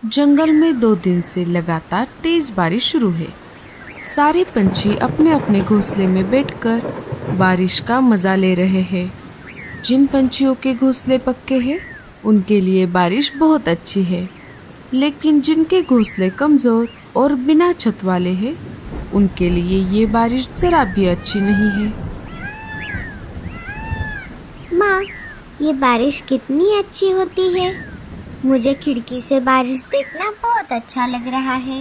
जंगल में 2 दिन से लगातार तेज बारिश शुरू है। सारे पंछी अपने अपने घोंसले में बैठकर बारिश का मजा ले रहे हैं। जिन पंछियों के घोंसले पक्के हैं उनके लिए बारिश बहुत अच्छी है, लेकिन जिनके घोंसले कमजोर और बिना छत वाले हैं उनके लिए ये बारिश जरा भी अच्छी नहीं है। माँ, ये बारिश कितनी अच्छी होती है। मुझे खिड़की से बारिश देखना बहुत अच्छा लग रहा है।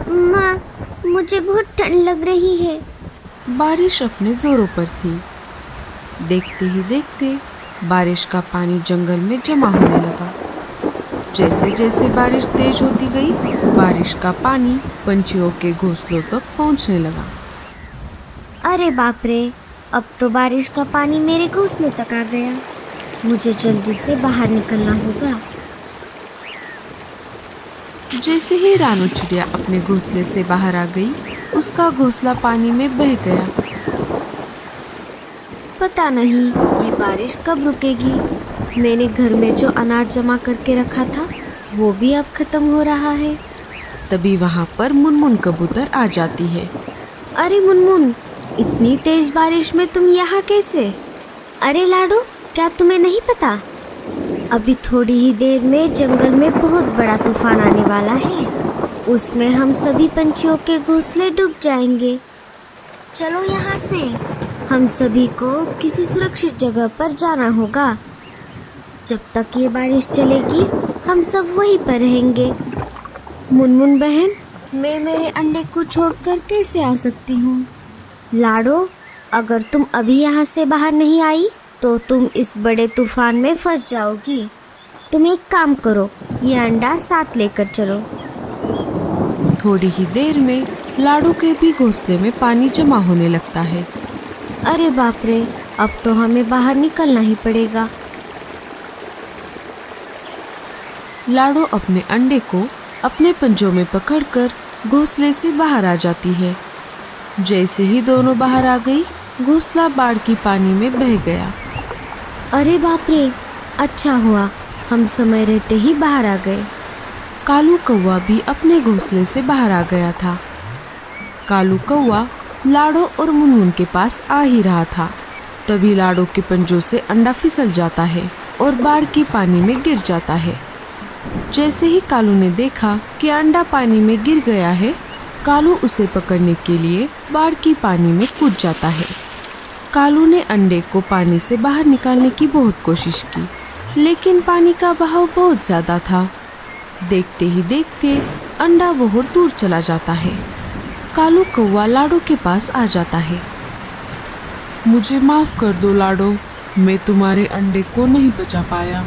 माँ, मुझे बहुत ठंड लग रही है। बारिश अपने जोरों पर थी। देखते ही देखते बारिश का पानी जंगल में जमा होने लगा। जैसे जैसे बारिश तेज होती गई, बारिश का पानी पंछियों के घोंसलों तक पहुंचने लगा। अरे बाप रे, अब तो बारिश का पानी मेरे घोंसले तक आ गया। मुझे जल्दी से बाहर निकलना होगा। जैसे ही रानू चिड़िया अपने घोंसले से बाहर आ गई, उसका घोंसला पानी में बह गया। पता नहीं ये बारिश कब रुकेगी। मैंने घर में जो अनाज जमा करके रखा था वो भी अब खत्म हो रहा है। तभी वहाँ पर मुनमुन कबूतर आ जाती है। अरे मुनमुन, इतनी तेज बारिश में तुम यहाँ कैसे? अरे लाडो, क्या तुम्हें नहीं पता? अभी थोड़ी ही देर में जंगल में बहुत बड़ा तूफान आने वाला है। उसमें हम सभी पंछियों के घोंसले डूब जाएंगे। चलो यहाँ से, हम सभी को किसी सुरक्षित जगह पर जाना होगा। जब तक ये बारिश चलेगी हम सब वहीं पर रहेंगे। मुनमुन बहन, मैं मेरे अंडे को छोड़कर कैसे आ सकती हूँ? लाडो, अगर तुम अभी यहाँ से बाहर नहीं आई तो तुम इस बड़े तूफान में फंस जाओगी। तुम एक काम करो, ये अंडा साथ लेकर चलो। थोड़ी ही देर में लाडू के भी घोंसले में पानी जमा होने लगता है। अरे बाप रे, अब तो हमें बाहर निकलना ही पड़ेगा। लाडो अपने अंडे को अपने पंजों में पकड़कर घोंसले से बाहर आ जाती है। जैसे ही दोनों बाहर आ गई, घोंसला बाढ़ की पानी में बह गया। अरे बाप रे, अच्छा हुआ हम समय रहते ही बाहर आ गए। कालू कौवा भी अपने घोंसले से बाहर आ गया था। कालू कौवा लाडो और मुनमुन के पास आ ही रहा था। तभी लाडो के पंजों से अंडा फिसल जाता है और बाढ़ की पानी में गिर जाता है। जैसे ही कालू ने देखा कि अंडा पानी में गिर गया है, कालू उसे पकड़ने के लिए बाढ़ की पानी में कूद जाता है। कालू ने अंडे को पानी से बाहर निकालने की बहुत कोशिश की, लेकिन पानी का बहाव बहुत ज्यादा था। देखते ही देखते अंडा बहुत दूर चला जाता है। कालू कौवा लाडो के पास आ जाता है। मुझे माफ कर दो लाडो, मैं तुम्हारे अंडे को नहीं बचा पाया।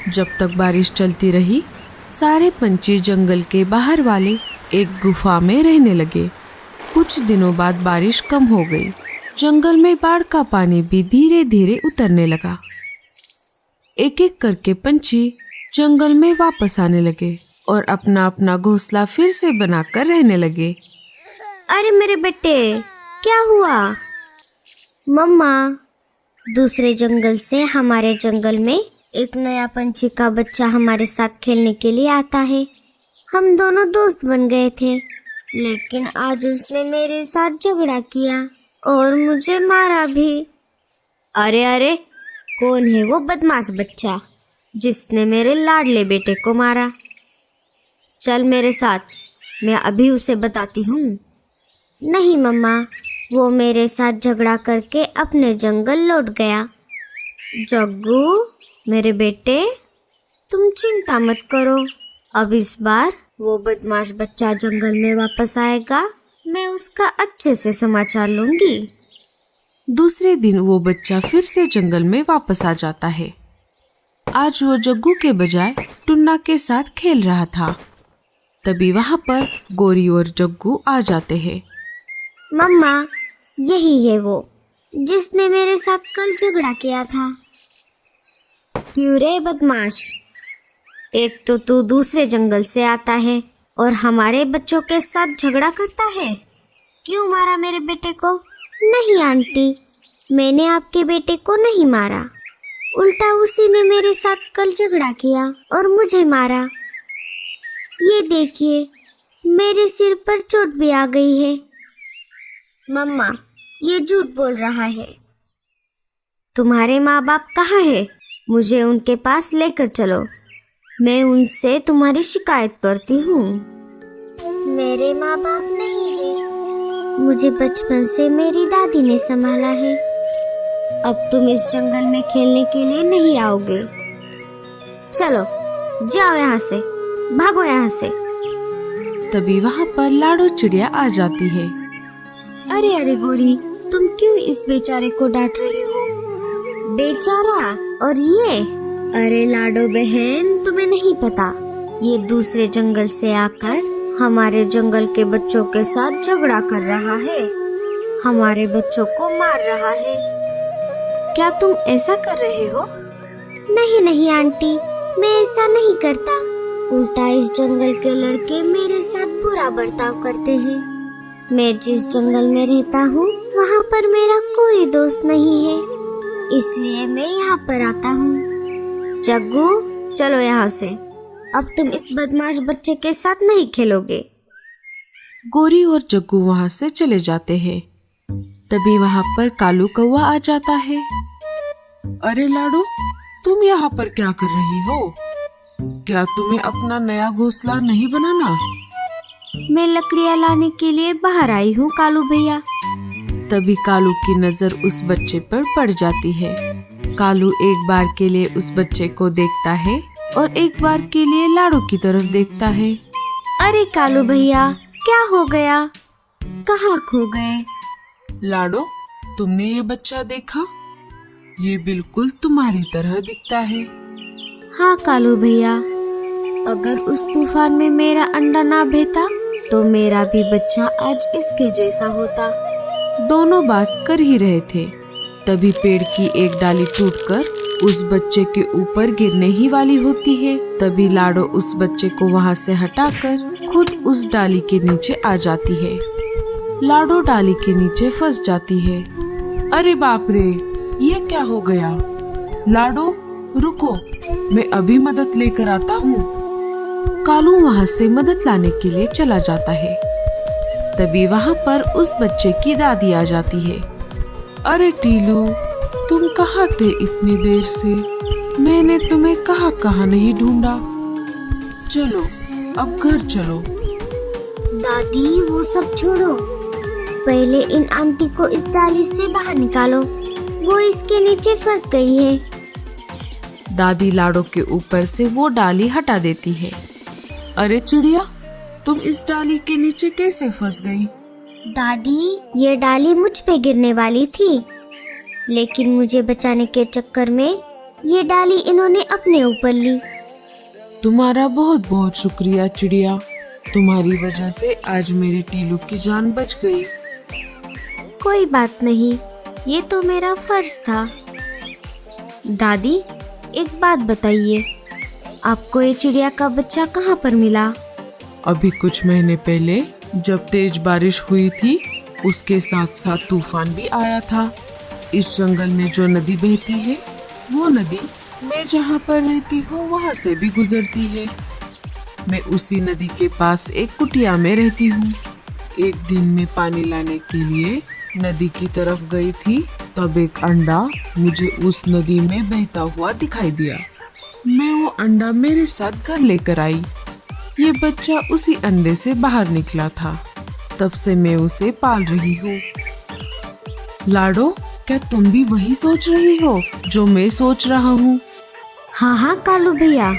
जब तक बारिश चलती रही, सारे पंछी जंगल के बाहर वाले एक गुफा में रहने लगे। कुछ दिनों बाद बारिश कम हो गई। जंगल में बाढ़ का पानी भी धीरे धीरे उतरने लगा। एक एक करके पंछी जंगल में वापस आने लगे और अपना अपना घोंसला फिर से बनाकर रहने लगे। अरे मेरे बेटे, क्या हुआ? मम्मा, दूसरे जंगल से हमारे जंगल में एक नया पंछी का बच्चा हमारे साथ खेलने के लिए आता है। हम दोनों दोस्त बन गए थे, लेकिन आज उसने मेरे साथ झगड़ा किया और मुझे मारा भी। अरे अरे, कौन है वो बदमाश बच्चा जिसने मेरे लाडले बेटे को मारा? चल मेरे साथ, मैं अभी उसे बताती हूँ। नहीं मम्मा, वो मेरे साथ झगड़ा करके अपने जंगल लौट गया। जग्गू मेरे बेटे, तुम चिंता मत करो, अब इस बार वो बदमाश बच्चा जंगल में वापस आएगा। मैं उसका अच्छे से समाचार लूंगी। दूसरे दिन वो बच्चा फिर से जंगल में वापस आ जाता है। आज वो जग्गू के बजाय टुन्ना के साथ खेल रहा था। तभी वहाँ पर गोरी और जग्गू आ जाते हैं। मम्मा, यही है वो जिसने मेरे साथ कल झगड़ा किया था। क्यों रे बदमाश, एक तो तू दूसरे जंगल से आता है और हमारे बच्चों के साथ झगड़ा करता है। क्यों मारा मेरे बेटे को? नहीं आंटी, मैंने आपके बेटे को नहीं मारा, उल्टा उसी ने मेरे साथ कल झगड़ा किया और मुझे मारा। ये देखिए, मेरे सिर पर चोट भी आ गई है। मम्मा, ये झूठ बोल रहा है। तुम्हारे माँ बाप कहाँ है? मुझे उनके पास लेकर चलो, मैं उनसे तुम्हारी शिकायत करती हूँ। मेरे माँ बाप नहीं है, मुझे बचपन से मेरी दादी ने संभाला है। अब तुम इस जंगल में खेलने के लिए नहीं आओगे। चलो जाओ यहाँ से, भागो यहाँ से। तभी वहाँ पर लाडो चिड़िया आ जाती है। अरे अरे गोरी, तुम क्यों इस बेचारे को डांट रही हो? बेचारा और ये? अरे लाडो बहन, तुम्हें नहीं पता, ये दूसरे जंगल से आकर हमारे जंगल के बच्चों के साथ झगड़ा कर रहा है, हमारे बच्चों को मार रहा है। क्या तुम ऐसा कर रहे हो? नहीं नहीं आंटी, मैं ऐसा नहीं करता। उल्टा इस जंगल के लड़के मेरे साथ बुरा बर्ताव करते हैं। मैं जिस जंगल में रहता हूँ वहाँ पर मेरा कोई दोस्त नहीं है, इसलिए मैं यहाँ पर आता हूँ। जग्गू, चलो यहाँ से, अब तुम इस बदमाश बच्चे के साथ नहीं खेलोगे। गोरी और जग्गू वहाँ से चले जाते हैं। तभी वहाँ पर कालू कौवा आ जाता है। अरे लाडो, तुम यहाँ पर क्या कर रही हो? क्या तुम्हें अपना नया घोंसला नहीं बनाना? मैं लकड़ियाँ लाने के लिए बाहर आई हूँ कालू भैया। तभी कालू की नजर उस बच्चे पर पड़ जाती है। कालू एक बार के लिए उस बच्चे को देखता है और एक बार के लिए लाडो की तरफ देखता है। अरे कालू भैया, क्या हो गया? कहाँ खो गए? लाडो, तुमने ये बच्चा देखा? ये बिल्कुल तुम्हारी तरह दिखता है। हाँ कालू भैया, अगर उस तूफान में मेरा अंडा ना भेता तो मेरा भी बच्चा आज इसके जैसा होता। दोनों बात कर ही रहे थे, तभी पेड़ की एक डाली टूटकर उस बच्चे के ऊपर गिरने ही वाली होती है। तभी लाडो उस बच्चे को वहाँ से हटाकर खुद उस डाली के नीचे आ जाती है। लाडो डाली के नीचे फंस जाती है। अरे बाप रे, ये क्या हो गया? लाडो रुको, मैं अभी मदद लेकर आता हूँ। कालू वहाँ से मदद लाने के लिए चला जाता है। तभी वहाँ पर उस बच्चे की दादी आ जाती है। अरे टीलू, तुम कहाँ थे इतनी देर से? मैंने तुम्हें कहाँ कहाँ नहीं ढूंढा। चलो अब घर चलो। दादी, वो सब छोड़ो, पहले इन आंटी को इस डाली से बाहर निकालो, वो इसके नीचे फंस गई है। दादी लाडो के ऊपर से वो डाली हटा देती है। अरे चिड़िया, तुम इस डाली के नीचे कैसे फंस गई? दादी, ये डाली मुझ पे गिरने वाली थी, लेकिन मुझे बचाने के चक्कर में ये डाली इन्होंने अपने ऊपर ली। तुम्हारा बहुत बहुत शुक्रिया चिड़िया, तुम्हारी वजह से आज मेरे टीलू की जान बच गई। कोई बात नहीं, ये तो मेरा फर्ज था। दादी, एक बात बताइए, आपको ये चिड़िया का बच्चा कहाँ पर मिला? अभी कुछ महीने पहले जब तेज बारिश हुई थी, उसके साथ साथ तूफान भी आया था। इस जंगल में जो नदी बहती है, वो नदी मैं जहाँ पर रहती हूँ वहाँ से भी गुजरती है। मैं उसी नदी के पास एक कुटिया में रहती हूँ। एक दिन मैं पानी लाने के लिए नदी की तरफ गई थी, तब एक अंडा मुझे उस नदी में बहता हुआ दिखाई दिया। मैं वो अंडा मेरे साथ घर लेकर आई। ये बच्चा उसी अंडे से बाहर निकला था, तब से मैं उसे पाल रही हूँ। लाडो, क्या तुम भी वही सोच रही हो जो मैं सोच रहा हूँ? हाँ हाँ कालू भैया।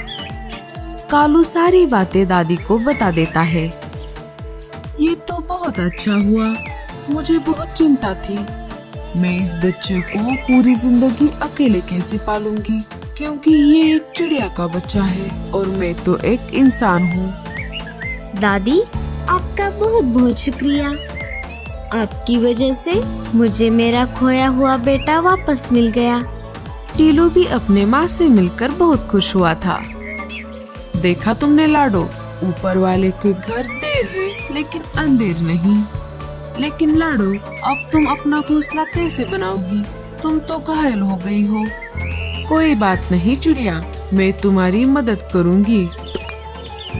कालू सारी बातें दादी को बता देता है। ये तो बहुत अच्छा हुआ, मुझे बहुत चिंता थी। मैं इस बच्चे को पूरी जिंदगी अकेले कैसे पालूंगी, क्योंकि ये एक चिड़िया का बच्चा है और मैं तो एक इंसान हूँ। दादी, आपका बहुत बहुत शुक्रिया। आपकी वजह से मुझे मेरा खोया हुआ बेटा वापस मिल गया। टीलू भी अपने माँ से मिलकर बहुत खुश हुआ था। देखा तुमने लाडो, ऊपर वाले के घर देर है लेकिन अंधेर नहीं। लेकिन लाडो, अब तुम अपना घोंसला कैसे बनाओगी? तुम तो घायल हो गई हो। कोई बात नहीं चिड़िया, मैं तुम्हारी मदद करूंगी।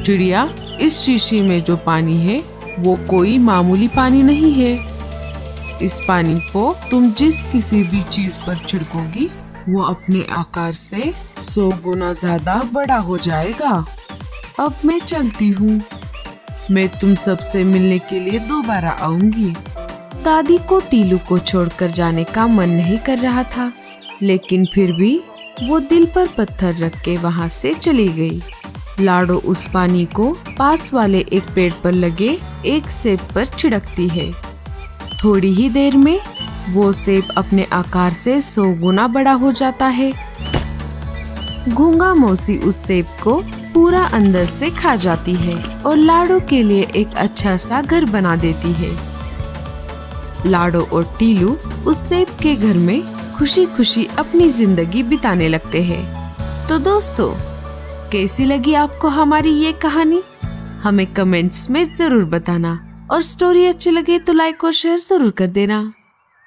चिड़िया, इस शीशी में जो पानी है वो कोई मामूली पानी नहीं है। इस पानी को तुम जिस किसी भी चीज पर छिड़कोगी वो अपने आकार से 100 गुना ज्यादा बड़ा हो जाएगा। अब मैं चलती हूँ। मैं तुम सबसे मिलने के लिए दोबारा आऊंगी। दादी को टीलू को छोड़कर जाने का मन नहीं कर रहा था, लेकिन फिर भी वो दिल पर पत्थर रख के वहाँ से चली गई। लाडो उस पानी को पास वाले एक पेड़ पर लगे एक सेब पर छिड़कती है। थोड़ी ही देर में वो सेब अपने आकार से 100 गुना बड़ा हो जाता है। गूंगा मौसी उस सेब को पूरा अंदर से खा जाती है और लाडो के लिए एक अच्छा सा घर बना देती है। लाडो और टीलू उस सेब के घर में खुशी खुशी अपनी जिंदगी बिताने लगते हैं। तो दोस्तों, कैसी लगी आपको हमारी ये कहानी? हमें कमेंट्स में जरूर बताना और स्टोरी अच्छी लगे तो लाइक और शेयर जरूर कर देना।